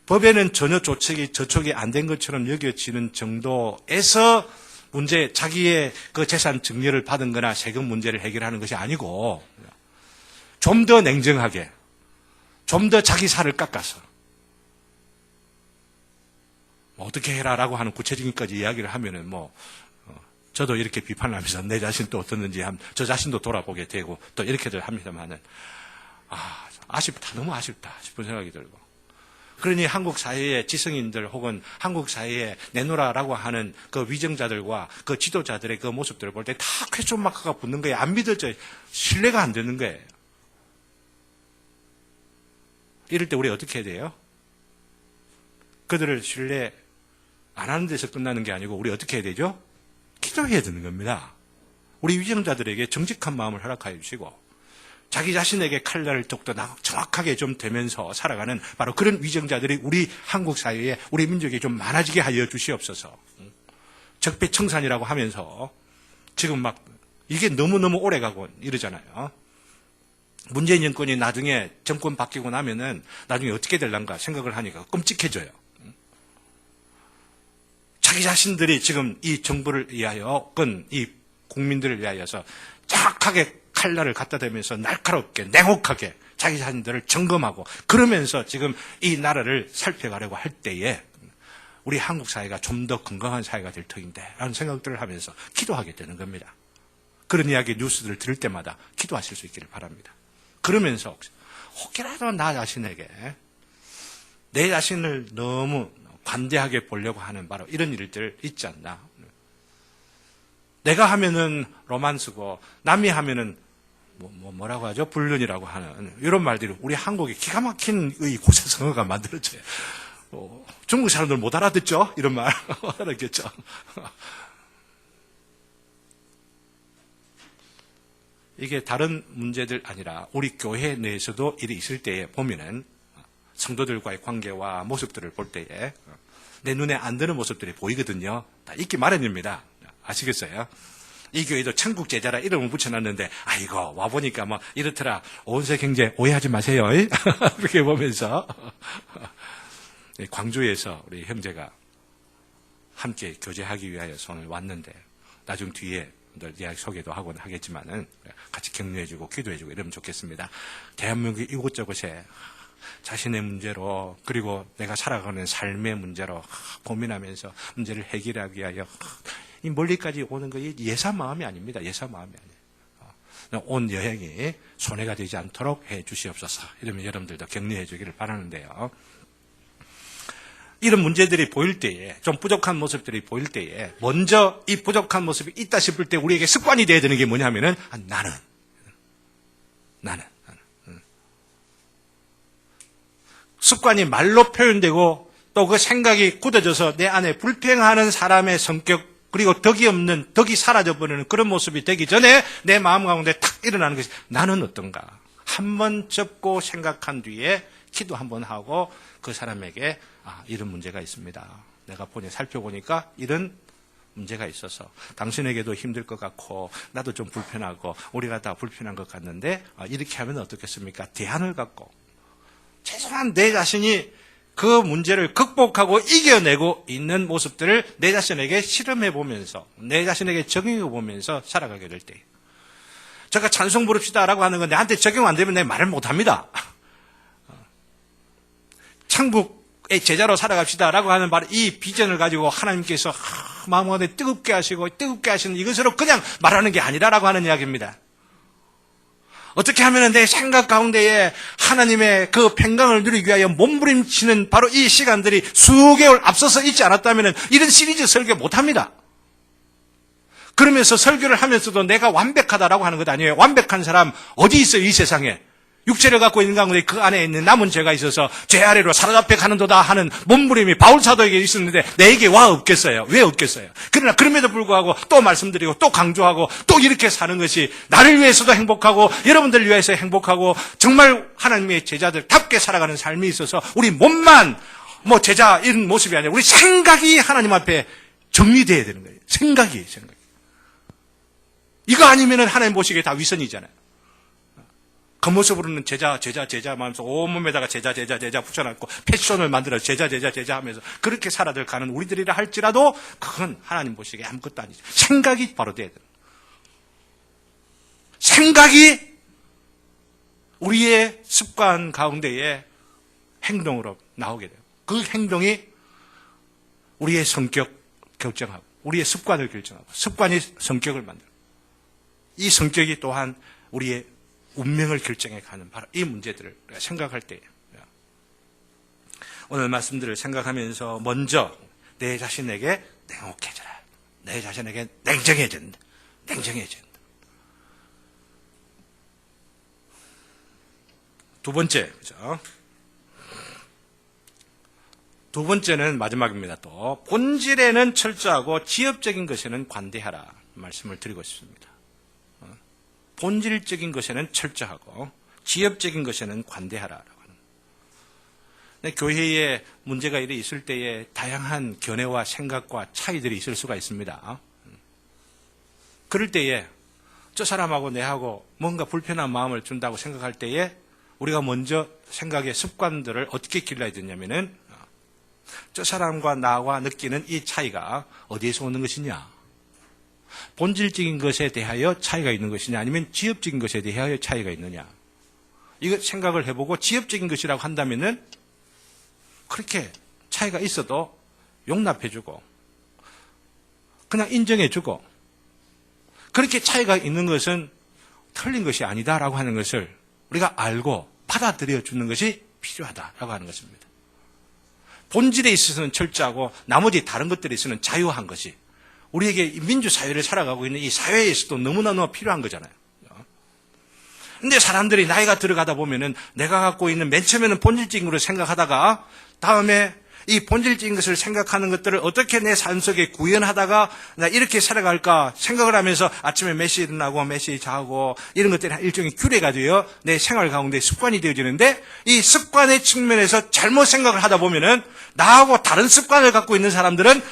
A: 법에는 전혀 저촉이 안 된 것처럼 여겨지는 정도에서 문제, 자기의 그 재산 증여를 받은 거나 세금 문제를 해결하는 것이 아니고 좀 더 냉정하게, 좀 더 자기 살을 깎아서 어떻게 해라라고 하는 구체적인 까지 이야기를 하면은 저도 이렇게 비판을 하면서 내 자신 또 어떻는지 저 자신도 돌아보게 되고 또 이렇게들 합니다만은 아쉽다, 너무 아쉽다 싶은 생각이 들고, 그러니 한국 사회의 지성인들 혹은 한국 사회에 내놓으라라고 하는 그 위정자들과 그 지도자들의 그 모습들을 볼 때 다 퀘스천 마크가 붙는 거예요. 안 믿어져요. 신뢰가 안 되는 거예요. 이럴 때 우리 어떻게 해야 돼요? 그들을 신뢰 안 하는 데서 끝나는 게 아니고 우리 어떻게 해야 되죠? 기도해야 되는 겁니다. 우리 위정자들에게 정직한 마음을 허락하여 주시고 자기 자신에게 칼날을 더욱더 정확하게 좀 대면서 살아가는 바로 그런 위정자들이 우리 한국 사회에, 우리 민족에 좀 많아지게 하여 주시옵소서. 적폐청산이라고 하면서 지금 막 이게 너무너무 오래가고 이러잖아요. 문재인 정권이 나중에 정권 바뀌고 나면은 나중에 어떻게 될란가 생각을 하니까 끔찍해져요. 자기 자신들이 지금 이 정부를 위하여, 이 국민들을 위하여서 정확하게 칼날을 갖다 대면서 날카롭게 냉혹하게 자기 자신들을 점검하고 그러면서 지금 이 나라를 살펴가려고 할 때에 우리 한국 사회가 좀 더 건강한 사회가 될 터인데 라는 생각들을 하면서 기도하게 되는 겁니다. 그런 이야기 뉴스들을 들을 때마다 기도하실 수 있기를 바랍니다. 그러면서 혹이라도 나 자신에게 내 자신을 너무 관대하게 보려고 하는 바로 이런 일들 있지 않나. 내가 하면은 로만스고 남이 하면은 뭐라고 하죠? 불륜이라고 하는 이런 말들이 우리 한국에 기가 막힌 이 고사성어가 만들어져요. 중국 사람들 못 알아듣죠? 이런 말 알았겠죠? 이게 다른 문제들 아니라 우리 교회 내에서도 일이 있을 때에 보면은 성도들과의 관계와 모습들을 볼 때에 내 눈에 안 드는 모습들이 보이거든요. 다 있기 마련입니다. 아시겠어요? 이 교회도 천국 제자라 이름을 붙여놨는데 아이고 와보니까 뭐 이렇더라. 온세 경제 오해하지 마세요. 이렇게 보면서 광주에서 우리 형제가 함께 교제하기 위하여 손을 왔는데 나중 뒤에 이야기 소개도 하곤 하겠지만은 같이 격려해주고 기도해주고 이러면 좋겠습니다. 대한민국 이곳저곳에 자신의 문제로 그리고 내가 살아가는 삶의 문제로 고민하면서 문제를 해결하기 위하여 이 멀리까지 오는 거 예사 마음이 아닙니다. 예사 마음이 아니에요. 온 여행이 손해가 되지 않도록 해 주시옵소서. 이러면 여러분들도 격려해 주기를 바라는데요. 이런 문제들이 보일 때에, 좀 부족한 모습들이 보일 때에 먼저 이 부족한 모습이 있다 싶을 때 우리에게 습관이 되어야 되는 게 뭐냐면은 나는 습관이 말로 표현되고 또 그 생각이 굳어져서 내 안에 불평하는 사람의 성격 그리고 덕이 사라져버리는 그런 모습이 되기 전에 내 마음 가운데 탁 일어나는 것이 나는 어떤가. 한번 접고 생각한 뒤에 기도 한번 하고 그 사람에게 이런 문제가 있습니다. 내가 살펴보니까 이런 문제가 있어서 당신에게도 힘들 것 같고 나도 좀 불편하고 우리가 다 불편한 것 같는데 이렇게 하면 어떻겠습니까? 대안을 갖고 최소한 내 자신이 그 문제를 극복하고 이겨내고 있는 모습들을 내 자신에게 실험해 보면서 내 자신에게 적용해 보면서 살아가게 될 때 제가 찬송 부릅시다라고 하는 건 내한테 적용 안 되면 내 말을 못합니다. 천국의 제자로 살아갑시다라고 하는 바로 이 비전을 가지고 하나님께서 마음 가운데 뜨겁게 하시는 이것으로 그냥 말하는 게 아니라라고 하는 이야기입니다. 어떻게 하면 내 생각 가운데에 하나님의 그 평강을 누리기 위하여 몸부림치는 바로 이 시간들이 수개월 앞서서 있지 않았다면 이런 시리즈 설교 못합니다. 그러면서 설교를 하면서도 내가 완벽하다라고 하는 것 아니에요. 완벽한 사람 어디 있어요 이 세상에. 육체를 갖고 있는 가운데 그 안에 있는 남은 죄가 있어서 죄 아래로 사로잡혀 가는도다 하는 몸부림이 바울사도에게 있었는데 내게 와 없겠어요? 왜 없겠어요? 그러나 그럼에도 불구하고 또 말씀드리고 또 강조하고 또 이렇게 사는 것이 나를 위해서도 행복하고 여러분들을 위해서 행복하고 정말 하나님의 제자들답게 살아가는 삶이 있어서 우리 몸만 제자 이런 모습이 아니라 우리 생각이 하나님 앞에 정리되어야 되는 거예요. 생각이. 이거 아니면 하나님 보시기에 다 위선이잖아요. 겉모습으로는 제자 하면서 온몸에다가 제자 붙여놨고 패션을 만들어 제자 하면서 그렇게 살아들 가는 우리들이라 할지라도 그건 하나님 보시기에 아무것도 아니죠. 생각이 바로 돼야 돼요. 생각이 우리의 습관 가운데에 행동으로 나오게 돼요. 그 행동이 우리의 성격 결정하고 우리의 습관을 결정하고 습관이 성격을 만들고 이 성격이 또한 우리의 운명을 결정해 가는 바로 이 문제들을 우리가 생각할 때 오늘 말씀들을 생각하면서 먼저 내 자신에게 냉혹해져라. 내 자신에게 냉정해져야 된다. 두 번째, 그죠? 두 번째는 마지막입니다. 또 본질에는 철저하고 지엽적인 것에는 관대하라 말씀을 드리고 싶습니다. 본질적인 것에는 철저하고 지엽적인 것에는 관대하라라고 하는. 교회에 문제가 이래 있을 때에 다양한 견해와 생각과 차이들이 있을 수가 있습니다. 그럴 때에 저 사람하고 내하고 뭔가 불편한 마음을 준다고 생각할 때에 우리가 먼저 생각의 습관들을 어떻게 길러야 되냐면은 저 사람과 나와 느끼는 이 차이가 어디에서 오는 것이냐? 본질적인 것에 대하여 차이가 있는 것이냐? 아니면 지엽적인 것에 대하여 차이가 있느냐? 이거 생각을 해보고 지엽적인 것이라고 한다면은 그렇게 차이가 있어도 용납해주고 그냥 인정해주고 그렇게 차이가 있는 것은 틀린 것이 아니다라고 하는 것을 우리가 알고 받아들여주는 것이 필요하다라고 하는 것입니다. 본질에 있어서는 철저하고 나머지 다른 것들에 있어서는 자유한 것이 우리에게 민주사회를 살아가고 있는 이 사회에서도 너무나 필요한 거잖아요. 근데 사람들이 나이가 들어가다 보면은 내가 갖고 있는 맨 처음에는 본질적인 것을 생각하다가 다음에 이 본질적인 것을 생각하는 것들을 어떻게 내 삶 속에 구현하다가 나 이렇게 살아갈까 생각을 하면서 아침에 몇 시에 일어나고 몇 시에 자고 이런 것들이 일종의 규례가 되어 내 생활 가운데 습관이 되어지는데 이 습관의 측면에서 잘못 생각을 하다 보면은 나하고 다른 습관을 갖고 있는 사람들은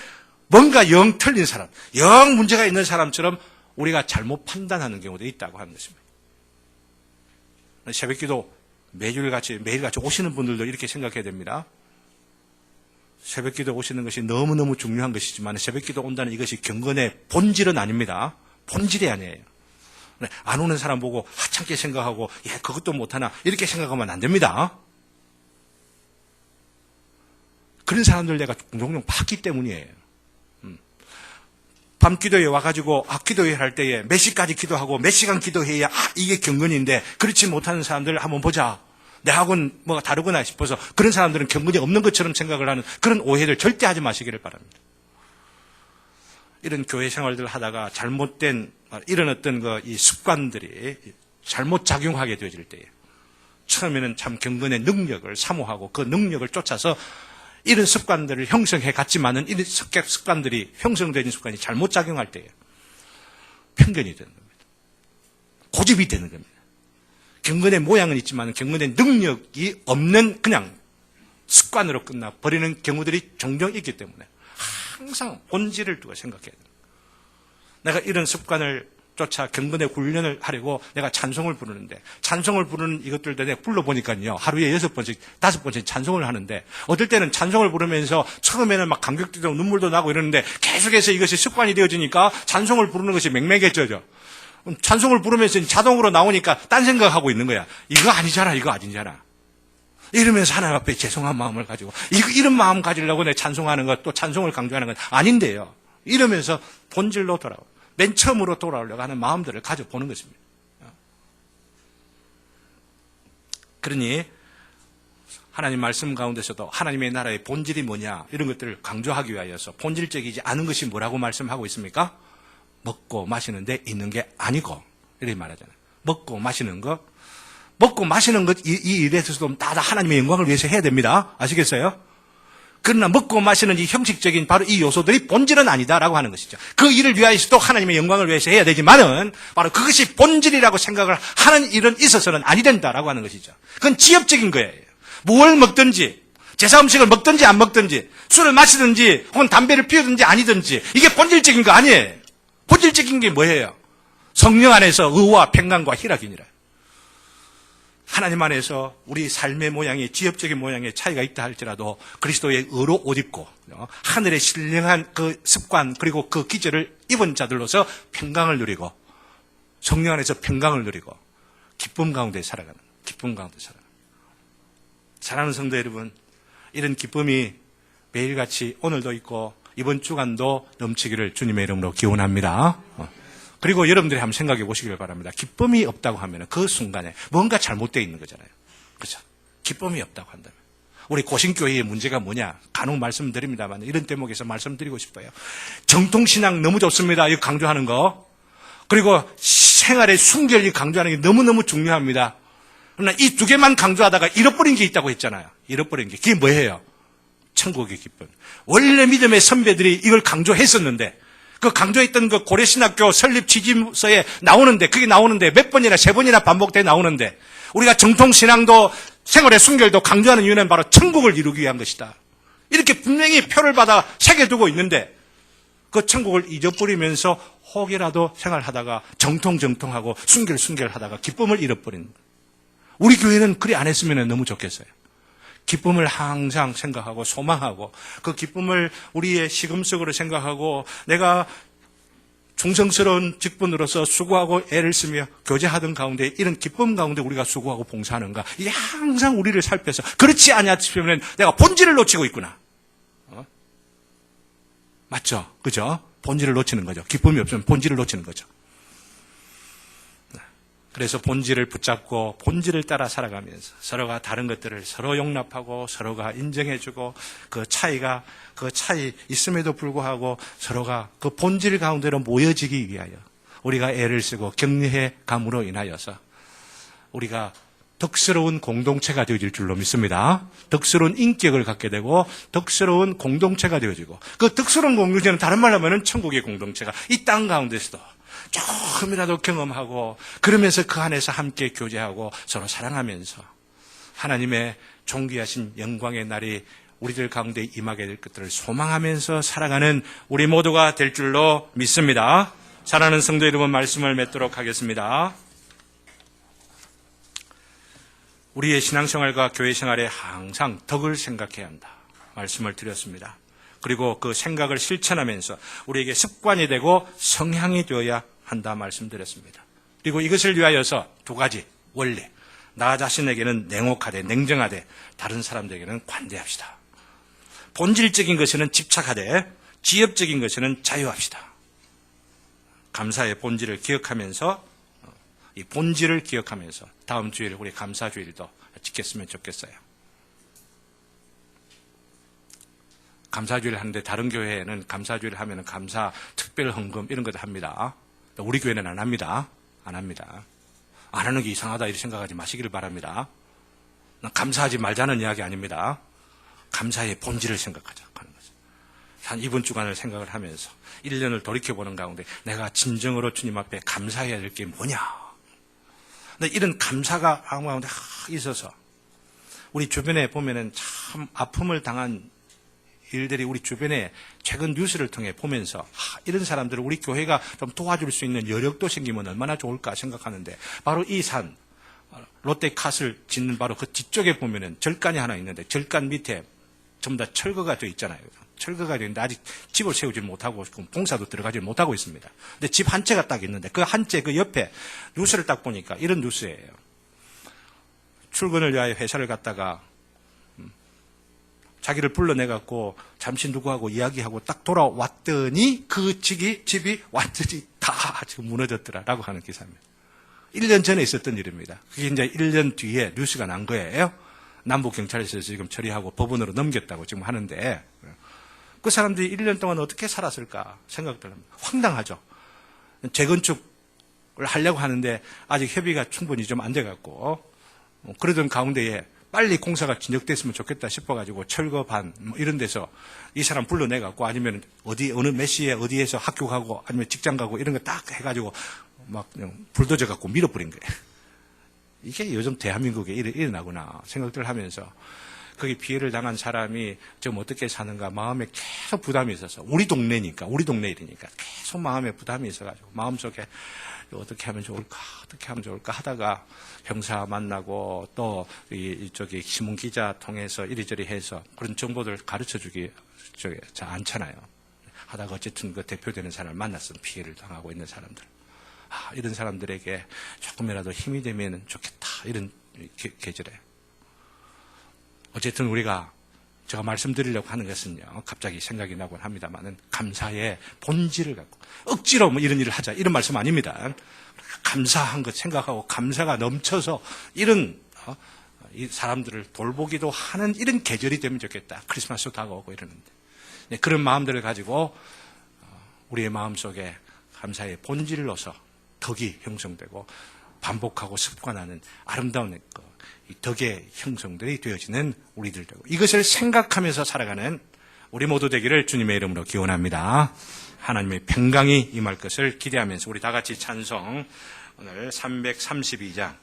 A: 뭔가 영 틀린 사람, 영 문제가 있는 사람처럼 우리가 잘못 판단하는 경우도 있다고 하는 것입니다. 새벽기도 매일같이 오시는 분들도 이렇게 생각해야 됩니다. 새벽기도 오시는 것이 너무너무 중요한 것이지만 새벽기도 온다는 이것이 경건의 본질은 아닙니다. 본질이 아니에요. 안 오는 사람 보고 하찮게 생각하고 그것도 못하나 이렇게 생각하면 안 됩니다. 그런 사람들 내가 종종 봤기 때문이에요. 밤 기도에 와가지고 기도회 할 때에 몇 시까지 기도하고 몇 시간 기도해야 이게 경건인데 그렇지 못하는 사람들을 한번 보자. 내하고는 뭐가 다르구나 싶어서 그런 사람들은 경건이 없는 것처럼 생각을 하는 그런 오해를 절대 하지 마시기를 바랍니다. 이런 교회 생활들을 하다가 잘못된 이런 어떤 이 습관들이 잘못 작용하게 되어질 때에 처음에는 참 경건의 능력을 사모하고 그 능력을 쫓아서 이런 습관들을 형성해 갔지만은 이런 습관들이 형성된 습관이 잘못 작용할 때에 편견이 되는 겁니다. 고집이 되는 겁니다. 경건의 모양은 있지만 경건의 능력이 없는 그냥 습관으로 끝나버리는 경우들이 종종 있기 때문에 항상 본질을 두고 생각해야 됩니다. 내가 이런 습관을 쫓아 경건의 훈련을 하려고 내가 찬송을 부르는데 찬송을 부르는 이것들도 내가 불러보니까요. 하루에 6번씩 5번씩 찬송을 하는데 어떨 때는 찬송을 부르면서 처음에는 막 감격도 되고 눈물도 나고 이러는데 계속해서 이것이 습관이 되어지니까 찬송을 부르는 것이 맹맹해져죠. 찬송을 부르면서 자동으로 나오니까 딴 생각하고 있는 거야. 이거 아니잖아. 이러면서 하나님 앞에 죄송한 마음을 가지고 이런 마음 가지려고 내가 찬송하는 것 또 찬송을 강조하는 건 아닌데요. 이러면서 본질로 맨 처음으로 돌아오려고 하는 마음들을 가져보는 것입니다. 그러니 하나님 말씀 가운데서도 하나님의 나라의 본질이 뭐냐 이런 것들을 강조하기 위하여서 본질적이지 않은 것이 뭐라고 말씀하고 있습니까? 먹고 마시는 데 있는 게 아니고 이렇게 말하잖아요. 먹고 마시는 것 이 일에서도 다 하나님의 영광을 위해서 해야 됩니다. 아시겠어요? 그러나 먹고 마시는 이 형식적인 바로 이 요소들이 본질은 아니다라고 하는 것이죠. 그 일을 위하여서도 하나님의 영광을 위해서 해야 되지만은 바로 그것이 본질이라고 생각을 하는 일은 있어서는 아니 된다라고 하는 것이죠. 그건 지엽적인 거예요. 뭘 먹든지 제사 음식을 먹든지 안 먹든지 술을 마시든지 혹은 담배를 피우든지 아니든지 이게 본질적인 거 아니에요. 본질적인 게 뭐예요? 성령 안에서 의와 평강과 희락이니라. 하나님 안에서 우리 삶의 모양이 지엽적인 모양의 차이가 있다 할지라도 그리스도의 의로 옷 입고 하늘의 신령한 그 습관 그리고 그 기절을 입은 자들로서 평강을 누리고 성령 안에서 평강을 누리고 기쁨 가운데 살아가는 사랑하는 성도 여러분, 이런 기쁨이 매일같이 오늘도 있고 이번 주간도 넘치기를 주님의 이름으로 기원합니다. 그리고 여러분들이 한번 생각해 보시길 바랍니다. 기쁨이 없다고 하면 그 순간에 뭔가 잘못되어 있는 거잖아요. 그렇죠? 기쁨이 없다고 한다면. 우리 고신교회의 문제가 뭐냐? 간혹 말씀드립니다만 이런 대목에서 말씀드리고 싶어요. 정통신앙 너무 좋습니다. 이거 강조하는 거. 그리고 생활의 순결이 강조하는 게 너무너무 중요합니다. 그러나 이 두 개만 강조하다가 잃어버린 게 있다고 했잖아요. 잃어버린 게. 그게 뭐예요? 천국의 기쁨. 원래 믿음의 선배들이 이걸 강조했었는데 그 강조했던 그 고려신학교 설립 취지서에 나오는데 그게 나오는데 몇 번이나 세 번이나 반복돼 나오는데 우리가 정통신앙도 생활의 순결도 강조하는 이유는 바로 천국을 이루기 위한 것이다. 이렇게 분명히 표를 받아 새겨두고 있는데 그 천국을 잊어버리면서 혹이라도 생활하다가 정통하고 순결하다가 기쁨을 잃어버린. 우리 교회는 그리 안 했으면 너무 좋겠어요. 기쁨을 항상 생각하고 소망하고 그 기쁨을 우리의 시금석으로 생각하고 내가 충성스러운 직분으로서 수고하고 애를 쓰며 교제하던 가운데 이런 기쁨 가운데 우리가 수고하고 봉사하는가 이게 항상 우리를 살펴서 그렇지 않았으면 내가 본질을 놓치고 있구나. 맞죠? 그죠? 본질을 놓치는 거죠. 기쁨이 없으면 본질을 놓치는 거죠. 그래서 본질을 붙잡고 본질을 따라 살아가면서 서로가 다른 것들을 서로 용납하고 서로가 인정해주고 그 차이 있음에도 불구하고 서로가 그 본질 가운데로 모여지기 위하여 우리가 애를 쓰고 격려해 감으로 인하여서 우리가 덕스러운 공동체가 되어질 줄로 믿습니다. 덕스러운 인격을 갖게 되고 덕스러운 공동체가 되어지고 그 덕스러운 공동체는 다른 말로 하면 천국의 공동체가 이 땅 가운데서도 조금이라도 경험하고 그러면서 그 안에서 함께 교제하고 서로 사랑하면서 하나님의 존귀하신 영광의 날이 우리들 가운데 임하게 될 것들을 소망하면서 살아가는 우리 모두가 될 줄로 믿습니다. 사랑하는 성도 여러분, 말씀을 맺도록 하겠습니다. 우리의 신앙생활과 교회생활에 항상 덕을 생각해야 한다 말씀을 드렸습니다. 그리고 그 생각을 실천하면서 우리에게 습관이 되고 성향이 되어야 한다 말씀드렸습니다. 그리고 이것을 위하여서 두 가지 원리. 나 자신에게는 냉혹하되 냉정하되 다른 사람들에게는 관대합시다. 본질적인 것에는 집착하되 지엽적인 것에는 자유합시다. 감사의 본질을 기억하면서 이 본질을 기억하면서 다음 주일 우리 감사주일도 지켰으면 좋겠어요. 감사주일 하는데 다른 교회에는 감사주일 하면 감사 특별 헌금 이런 것도 합니다. 우리 교회는 안 합니다. 안 하는 게 이상하다 이렇게 생각하지 마시기를 바랍니다. 감사하지 말자는 이야기 아닙니다. 감사의 본질을 생각하자 하는 거죠. 한 이번 주간을 생각을 하면서 1년을 돌이켜보는 가운데 내가 진정으로 주님 앞에 감사해야 될 게 뭐냐. 근데 이런 감사가 마음 가운데 있어서 우리 주변에 보면은 참 아픔을 당한 일들이 우리 주변에 최근 뉴스를 통해 보면서 이런 사람들을 우리 교회가 좀 도와줄 수 있는 여력도 생기면 얼마나 좋을까 생각하는데 바로 이 산 롯데카슬 짓는 바로 그 뒤쪽에 보면은 절간이 하나 있는데 절간 밑에 전부 다 철거가 되어 있잖아요. 철거가 되어 있는데 아직 집을 세우지 못하고 봉사도 들어가지 못하고 있습니다. 근데 집 한 채가 딱 있는데 그 한 채 그 옆에 뉴스를 딱 보니까 이런 뉴스예요. 출근을 위하여 회사를 갔다가 자기를 불러내갖고 잠시 누구하고 이야기하고 딱 돌아왔더니 그 집이 완전히 다 지금 무너졌더라라고 하는 기사입니다. 1년 전에 있었던 일입니다. 그게 이제 1년 뒤에 뉴스가 난 거예요. 남부경찰에서 지금 처리하고 법원으로 넘겼다고 지금 하는데 그 사람들이 1년 동안 어떻게 살았을까 생각들 합니다. 황당하죠. 재건축을 하려고 하는데 아직 협의가 충분히 좀 안 돼갖고 그러던 가운데에 빨리 공사가 진척됐으면 좋겠다 싶어가지고 철거반 이런 데서 이 사람 불러내갖고 아니면 어느 몇 시에 어디에서 학교 가고 아니면 직장 가고 이런 거 딱 해가지고 막 불도저 갖고 밀어버린 거예요. 이게 요즘 대한민국에 일어나구나 생각들을 하면서 거기 피해를 당한 사람이 지금 어떻게 사는가 마음에 계속 부담이 있어서 우리 동네 일이니까 계속 마음에 부담이 있어가지고 마음속에 어떻게 하면 좋을까 하다가 형사 만나고 또 이쪽에 신문 기자 통해서 이리저리 해서 그런 정보들 가르쳐주기 않잖아요. 하다가 어쨌든 그 대표되는 사람을 만났으면 피해를 당하고 있는 사람들. 이런 사람들에게 조금이라도 힘이 되면 좋겠다. 이런 계절에. 어쨌든 제가 말씀드리려고 하는 것은요, 갑자기 생각이 나곤 합니다만은, 감사의 본질을 갖고, 억지로 이런 일을 하자, 이런 말씀 아닙니다. 감사한 것 생각하고, 감사가 넘쳐서, 이 사람들을 돌보기도 하는 이런 계절이 되면 좋겠다. 크리스마스도 다가오고 이러는데. 네, 그런 마음들을 가지고, 우리의 마음 속에 감사의 본질로서 덕이 형성되고, 반복하고 습관하는 아름다운 이 덕의 형성들이 되어지는 우리들 되고 이것을 생각하면서 살아가는 우리 모두 되기를 주님의 이름으로 기원합니다. 하나님의 평강이 임할 것을 기대하면서 우리 다 같이 찬송 오늘 332장